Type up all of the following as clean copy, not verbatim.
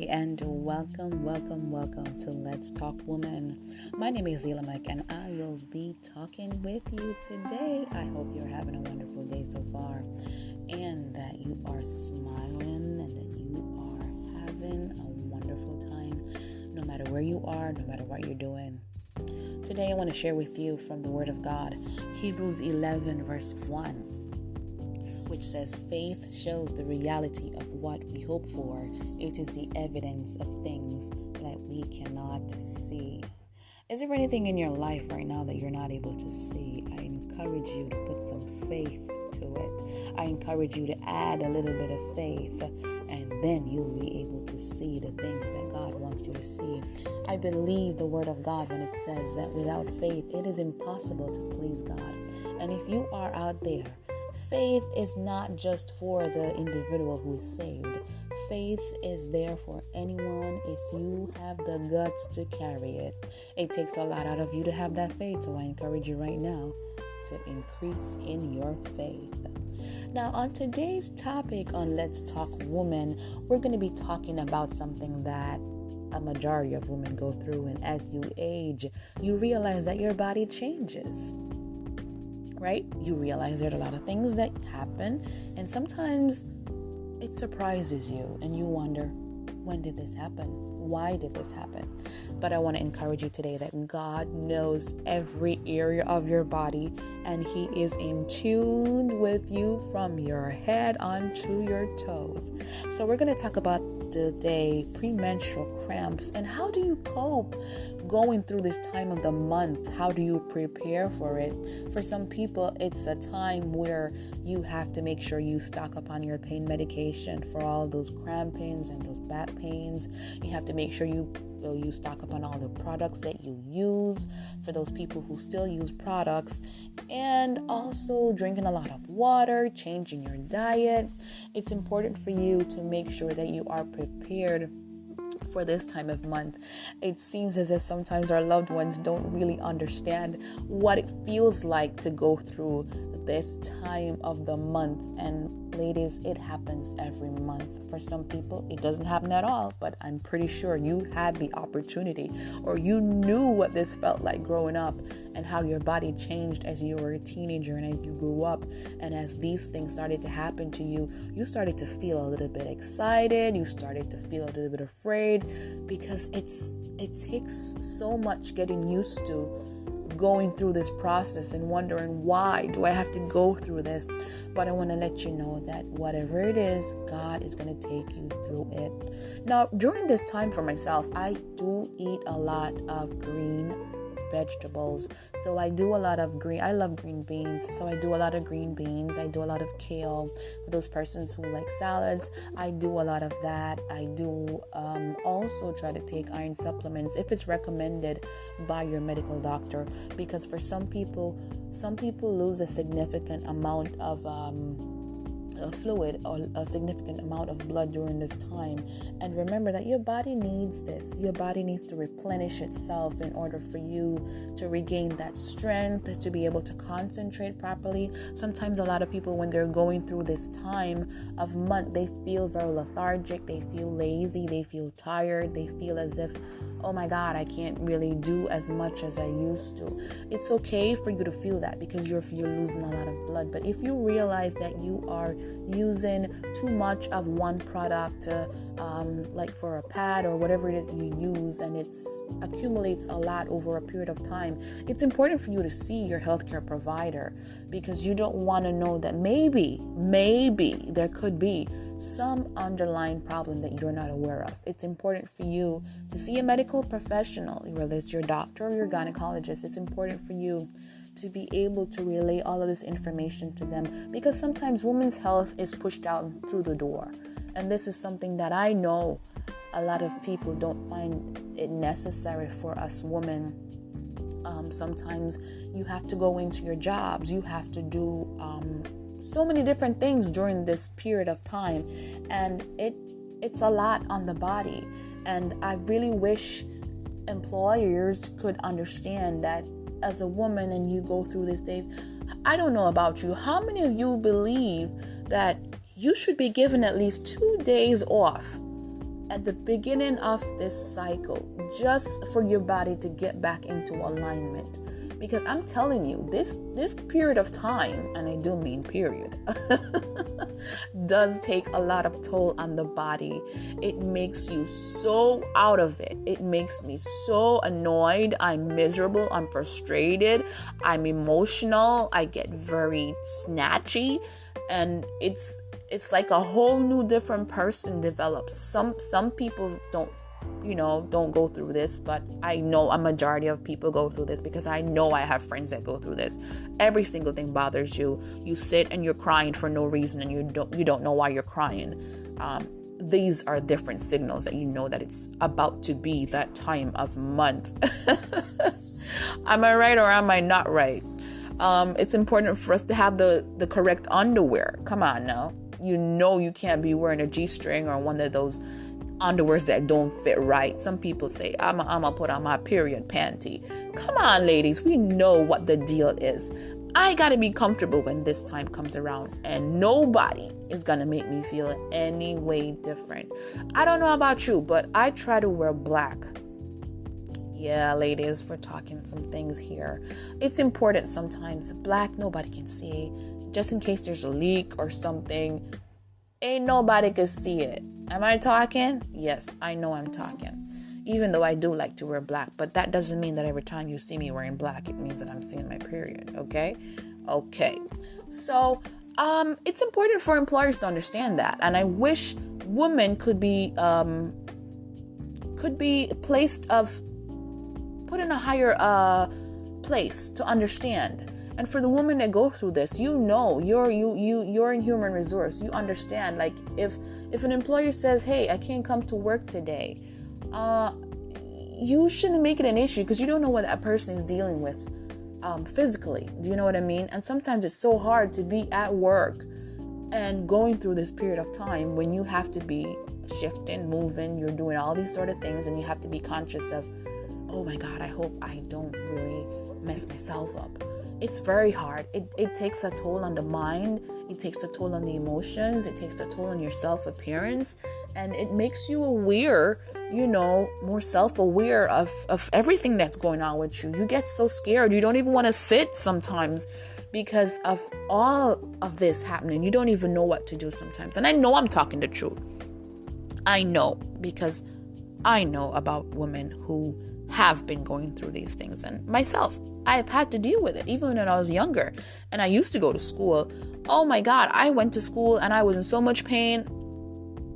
and welcome to Let's Talk Woman. My name is Zelamek and I will be talking with you today. I hope you're having a wonderful day so far and that you are smiling and that you are having a wonderful time no matter where you are, no matter what you're doing. Today I want to share with you from the Word of God, Hebrews 11 verse 1. Which says, faith shows the reality of what we hope for. It is the evidence of things that we cannot see. Is there anything in your life right now that you're not able to see? I encourage you to put some faith to it. I encourage you to add a little bit of faith, and then you'll be able to see the things that God wants you to see. I believe the Word of God when it says that without faith, it is impossible to please God. And if you are out there, faith is not just for the individual who is saved. Faith is there for anyone if you have the guts to carry it. It takes a lot out of you to have that faith, so I encourage you right now to increase in your faith. Now, on today's topic on Let's Talk Woman, we're going to be talking about something that a majority of women go through, and as you age, you realize that your body changes. Right? You realize there's a lot of things that happen, and sometimes it surprises you and you wonder, when did this happen? Why did this happen? But I want to encourage you today that God knows every area of your body, and He is in tune with you from your head onto your toes. So we're going to talk about today premenstrual cramps and how do you cope going through this time of the month. How do you prepare for it? For some people, it's a time where you have to make sure you stock up on your pain medication for all those cramp pains and those back pains. You have to make sure you stock up on all the products that you use for those people who still use products, and also drinking a lot of water, changing your diet. It's important for you to make sure that you are prepared for this time of month. It seems as if sometimes our loved ones don't really understand what it feels like to go through this time of the month. And ladies, it happens every month. For some people, it doesn't happen at all, but I'm pretty sure you had the opportunity, or you knew what this felt like growing up and how your body changed as you were a teenager and as you grew up. And as these things started to happen to you, you started to feel a little bit excited. You started to feel a little bit afraid, because it takes so much getting used to going through this process and wondering, why do I have to go through this? But I want to let you know that whatever it is, God is going to take you through it. Now, during this time for myself, I do eat a lot of green vegetables. So I do a lot of I love green beans. So I do a lot of green beans. I do a lot of kale. For those persons who like salads, I do a lot of that. I do also try to take iron supplements if it's recommended by your medical doctor, because for some people lose a significant amount of fluid or a significant amount of blood during this time. And remember that your body needs this. Your body needs to replenish itself in order for you to regain that strength, to be able to concentrate properly. Sometimes a lot of people, when they're going through this time of month, they feel very lethargic, they feel lazy, they feel tired, they feel as if, oh my God, I can't really do as much as I used to. It's okay for you to feel that, because you're losing a lot of blood. But if you realize that you are using too much of one product, like for a pad or whatever it is you use, and it accumulates a lot over a period of time, it's important for you to see your healthcare provider, because you don't want to know that maybe there could be some underlying problem that you're not aware of. It's important for you to see a medical professional, whether it's your doctor or your gynecologist. It's important for you to be able to relay all of this information to them, because sometimes women's health is pushed out through the door. And this is something that I know a lot of people don't find it necessary for us women. Sometimes you have to go into your jobs. You have to do so many different things during this period of time, and it's a lot on the body. And I really wish employers could understand that as a woman and you go through these days. I don't know about you, how many of you believe that you should be given at least 2 days off at the beginning of this cycle, just for your body to get back into alignment. Because I'm telling you, this period of time, and I do mean period, does take a lot of toll on the body. It makes you so out of it. It makes me so annoyed. I'm miserable. I'm frustrated. I'm emotional. I get very snatchy, and it's like a whole new different person develops. Some people don't go through this, but I know a majority of people go through this, because I know I have friends that go through this. Every single thing bothers you. You sit and you're crying for no reason, and you don't know why you're crying. These are different signals that you know that it's about to be that time of month. Am I right or am I not right? It's important for us to have the correct underwear. Come on now. You can't be wearing a G-string or one of those underwears that don't fit right. Some people say, I'm gonna put on my period panty. Come on, ladies. We know what the deal is. I gotta be comfortable when this time comes around, and nobody is gonna make me feel any way different. I don't know about you, but I try to wear black. Yeah, ladies, we're talking some things here. It's important sometimes. Black, nobody can see. Just in case there's a leak or something, ain't nobody can see it. Am I talking? Yes, I know I'm talking. Even though I do like to wear black, but that doesn't mean that every time you see me wearing black, it means that I'm seeing my period. Okay. So, it's important for employers to understand that, and I wish women could be put in a higher place to understand. And for the women that go through this, you're in human resource. You understand, like if an employer says, "Hey, I can't come to work today," you shouldn't make it an issue, because you don't know what that person is dealing with physically. Do you know what I mean? And sometimes it's so hard to be at work and going through this period of time when you have to be shifting, moving, you're doing all these sort of things, and you have to be conscious of, oh my God, I hope I don't really mess myself up. It's very hard. It takes a toll on the mind. It takes a toll on the emotions. It takes a toll on your self-appearance. And it makes you aware, more self-aware of everything that's going on with you. You get so scared. You don't even want to sit sometimes because of all of this happening. You don't even know what to do sometimes. And I know I'm talking the truth. I know, because I know about women who have been going through these things, and myself, I've had to deal with it even when I was younger, and I used to go to school. Oh my God, I went to school and I was in so much pain.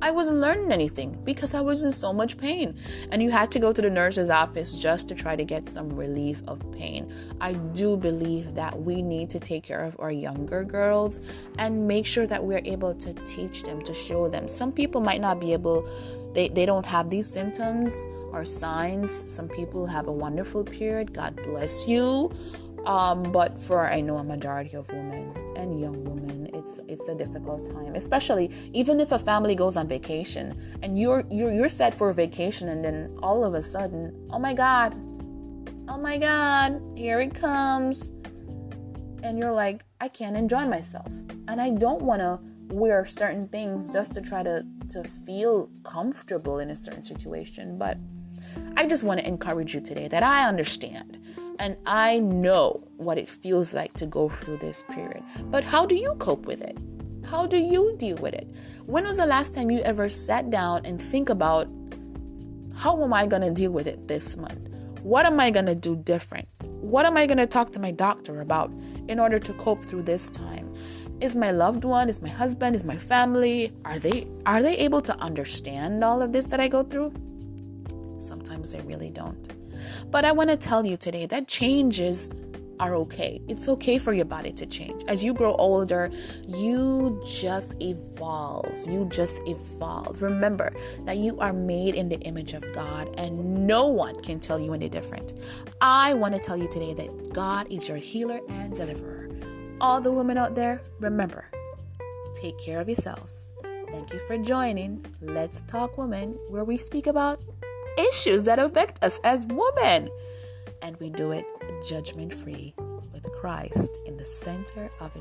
I wasn't learning anything because I was in so much pain, and you had to go to the nurse's office just to try to get some relief of pain. I do believe that we need to take care of our younger girls and make sure that we're able to teach them, to show them. Some people might not be able. They don't have these symptoms or signs. Some people have a wonderful period. God bless you. But for I know a majority of women and young women, it's a difficult time, especially even if a family goes on vacation and you're set for a vacation, and then all of a sudden, oh my God, here it comes, and you're like, I can't enjoy myself, and I don't want to wear certain things just to try to feel comfortable in a certain situation. But I just want to encourage you today that I understand and I know what it feels like to go through this period. But how do you cope with it? How do you deal with it? When was the last time you ever sat down and think about, how am I going to deal with it this month? What am I going to do different? What am I going to talk to my doctor about in order to cope through this time? Is my loved one, is my husband, is my family, are they able to understand all of this that I go through? Sometimes they really don't. But I want to tell you today that changes are okay. It's okay for your body to change. As you grow older, you just evolve. Remember that you are made in the image of God, and no one can tell you any different. I want to tell you today that God is your healer and deliverer. All the women out there, remember, take care of yourselves. Thank you for joining Let's Talk Women, where we speak about issues that affect us as women. And we do it judgment-free with Christ in the center of it all.